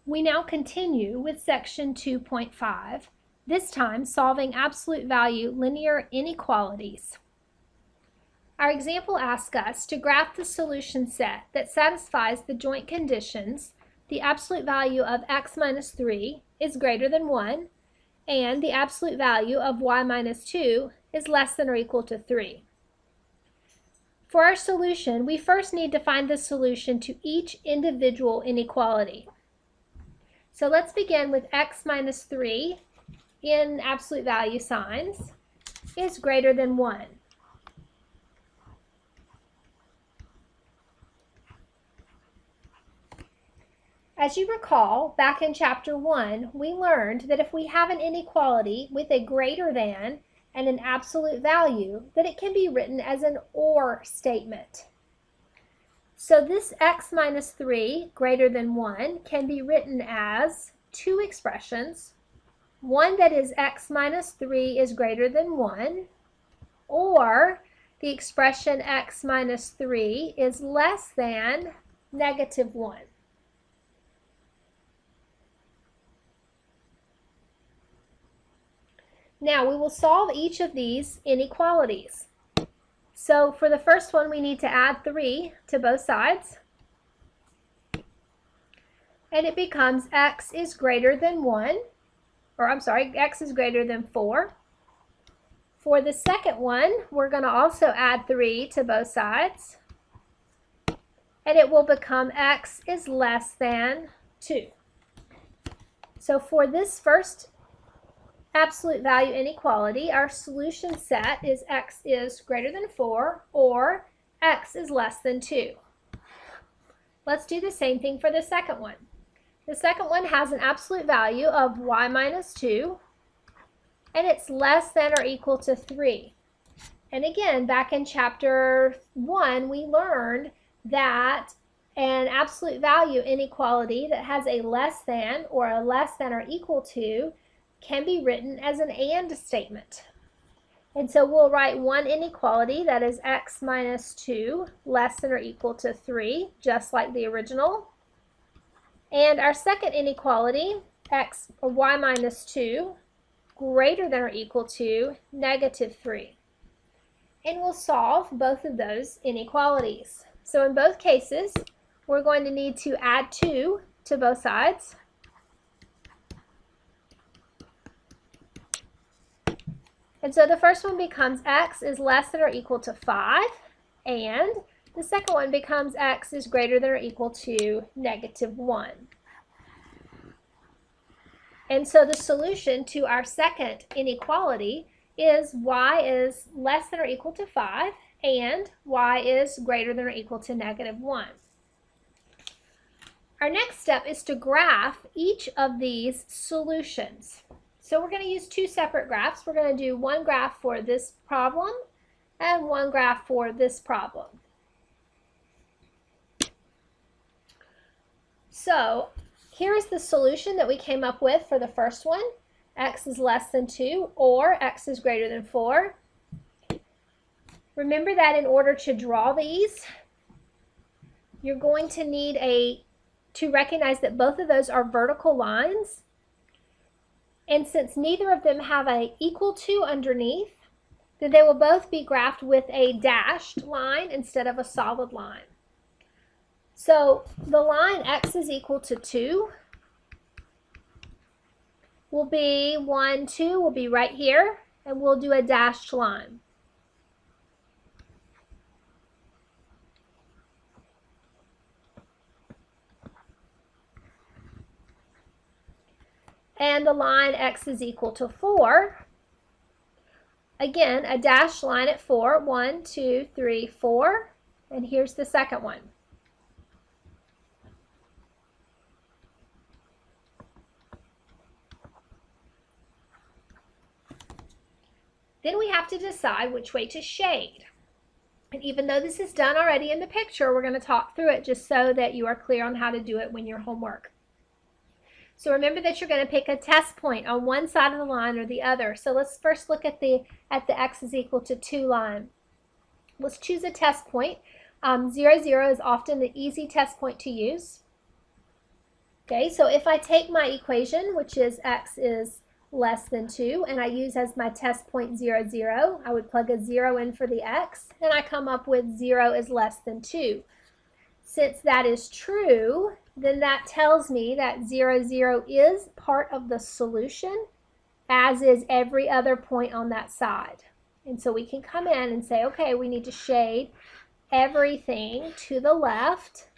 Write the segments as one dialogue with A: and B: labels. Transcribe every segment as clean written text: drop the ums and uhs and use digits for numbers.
A: We now continue with section 2.5, this time solving absolute value linear inequalities. Our example asks us to graph the solution set that satisfies the joint conditions the absolute value of x minus 3 is greater than 1 and the absolute value of y minus 2 is less than or equal to 3. For our solution, we first need to find the solution to each individual inequality. So let's begin with x minus 3 in absolute value signs is greater than 1. As you recall, back in chapter 1, we learned that if we have an inequality with a greater than and an absolute value, that it can be written as an OR statement. So this x minus 3 greater than 1 can be written as two expressions, one that is x minus 3 is greater than 1, or the expression x minus 3 is less than negative 1. Now we will solve each of these inequalities. So for the first one, we need to add 3 to both sides. And it becomes x is greater than 1, or I'm sorry, x is greater than 4. For the second one, we're going to also add 3 to both sides. And it will become x is less than 2. So for this first absolute value inequality, our solution set is x is greater than 4 or x is less than 2. Let's do the same thing for the second one. The second one has an absolute value of y minus 2 and it's less than or equal to 3. And again, back in chapter 1, we learned that an absolute value inequality that has a less than or a less than or equal to can be written as an AND statement. And so we'll write one inequality that is x minus 2 less than or equal to 3, just like the original. And our second inequality, x or y minus 2 greater than or equal to negative 3. And we'll solve both of those inequalities. So in both cases, we're going to need to add 2 to both sides. And so the first one becomes x is less than or equal to 5, and the second one becomes x is greater than or equal to negative 1. And so the solution to our second inequality is y is less than or equal to 5, and y is greater than or equal to negative 1. Our next step is to graph each of these solutions. So we're going to use two separate graphs. We're going to do one graph for this problem and one graph for this problem. So here is the solution that we came up with for the first one. X is less than 2 or x is greater than 4. Remember that in order to draw these, you're going to need to recognize that both of those are vertical lines. And since neither of them have an equal to underneath, then they will both be graphed with a dashed line instead of a solid line. So the line x is equal to 2 will be 1, 2 will be right here, and we'll do a dashed line. And the line x is equal to 4. Again, a dashed line at 4. 1, 2, 3, 4. And here's the second one. Then we have to decide which way to shade. And even though this is done already in the picture, we're going to talk through it just so that you are clear on how to do it when you're homework. So remember that you're going to pick a test point on one side of the line or the other. So let's first look at the x is equal to 2 line. Let's choose a test point. 0, 0 is often the easy test point to use. Okay, so if I take my equation, which is x is less than 2, and I use as my test point 0, 0, I would plug a 0 in for the x, and I come up with 0 is less than 2. Since that is true, then that tells me that 0, 0 is part of the solution, as is every other point on that side. And so we can come in and say, okay, we need to shade everything to the left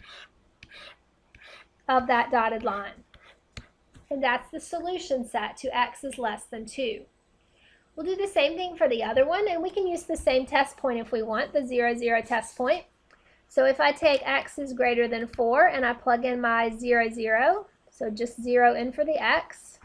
A: of that dotted line. And that's the solution set to x is less than 2. We'll do the same thing for the other one, and we can use the same test point if we want, the 0, 0 test point. So if I take x is greater than 4 and I plug in my 0, 0, so just 0 in for the x,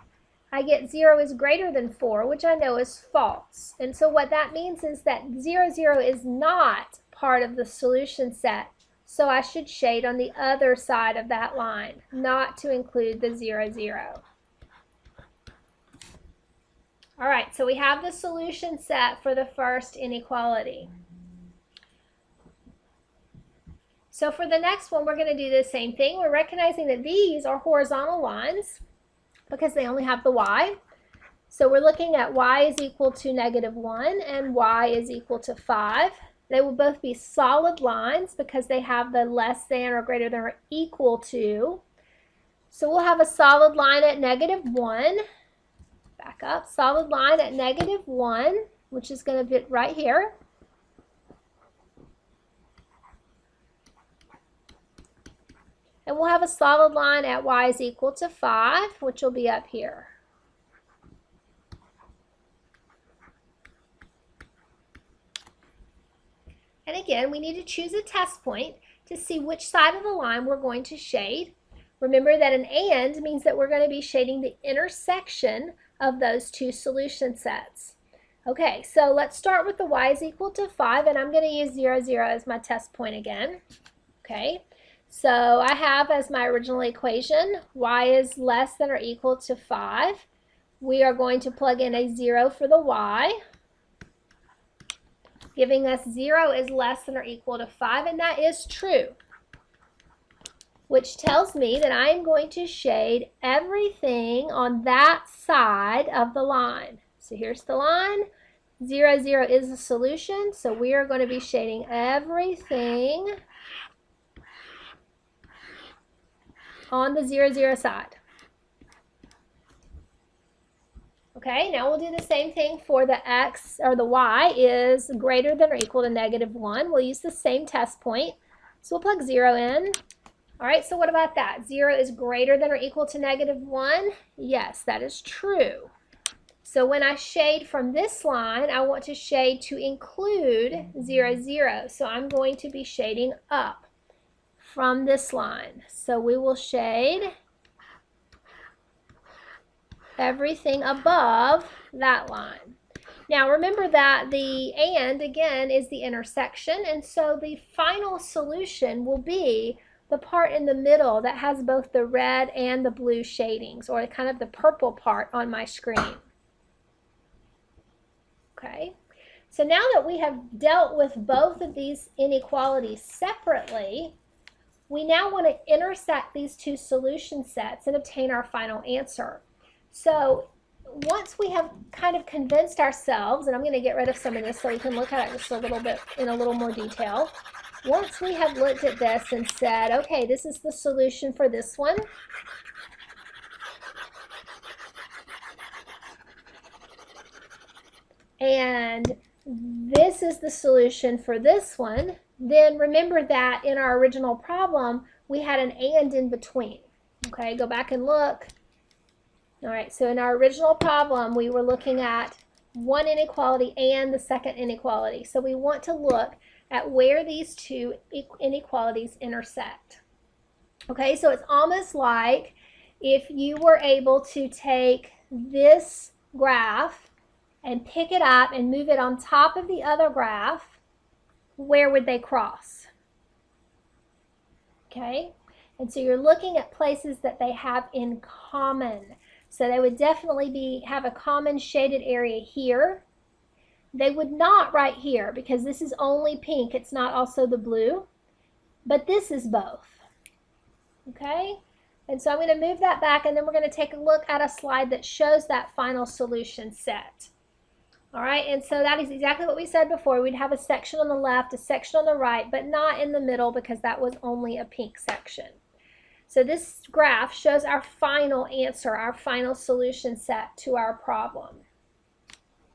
A: I get 0 is greater than 4, which I know is false. And so what that means is that 0, 0 is not part of the solution set. So I should shade on the other side of that line, not to include the 0, 0. All right, so we have the solution set for the first inequality. So for the next one, we're going to do the same thing. We're recognizing that these are horizontal lines because they only have the y. So we're looking at y is equal to -1 and y is equal to 5. They will both be solid lines because they have the less than or greater than or equal to. So we'll have a solid line at -1. Back up, solid line at -1, which is going to fit right here. And we'll have a solid line at y is equal to 5, which will be up here. And again, we need to choose a test point to see which side of the line we're going to shade. Remember that an and means that we're going to be shading the intersection of those two solution sets. Okay, so let's start with the y is equal to 5, and I'm going to use 0, 0 as my test point again. Okay, so I have as my original equation, y is less than or equal to 5. We are going to plug in a 0 for the y, giving us 0 is less than or equal to 5, and that is true, which tells me that I am going to shade everything on that side of the line. So here's the line. 0, 0 is the solution, so we are going to be shading everything on the 0, 0 side. Okay, now we'll do the same thing for the x, or the y is greater than or equal to -1. We'll use the same test point. So we'll plug 0 in. All right, so what about that? 0 is greater than or equal to -1? Yes, that is true. So when I shade from this line, I want to shade to include 0, 0. So I'm going to be shading up from this line. So we will shade everything above that line. Now remember that the and, again, is the intersection, and so the final solution will be the part in the middle that has both the red and the blue shadings, or kind of the purple part on my screen. Okay, so now that we have dealt with both of these inequalities separately, we now want to intersect these two solution sets and obtain our final answer. So once we have kind of convinced ourselves, and I'm going to get rid of some of this so we can look at it just a little bit in a little more detail. Once we have looked at this and said, okay, this is the solution for this one, and this is the solution for this one, then remember that in our original problem, we had an and in between. Okay, go back and look. All right, so in our original problem, we were looking at one inequality and the second inequality. So we want to look at where these two inequalities intersect. Okay, so it's almost like if you were able to take this graph and pick it up and move it on top of the other graph, where would they cross? Okay, and so you're looking at places that they have in common. So they would definitely have a common shaded area here. They would not right here because this is only pink. It's not also the blue, but this is both. Okay, And so I'm going to move that back, and then we're going to take a look at a slide that shows that final solution set. All right, and so that is exactly what we said before. We'd have a section on the left, a section on the right, but not in the middle because that was only a pink section. So this graph shows our final answer, our final solution set to our problem.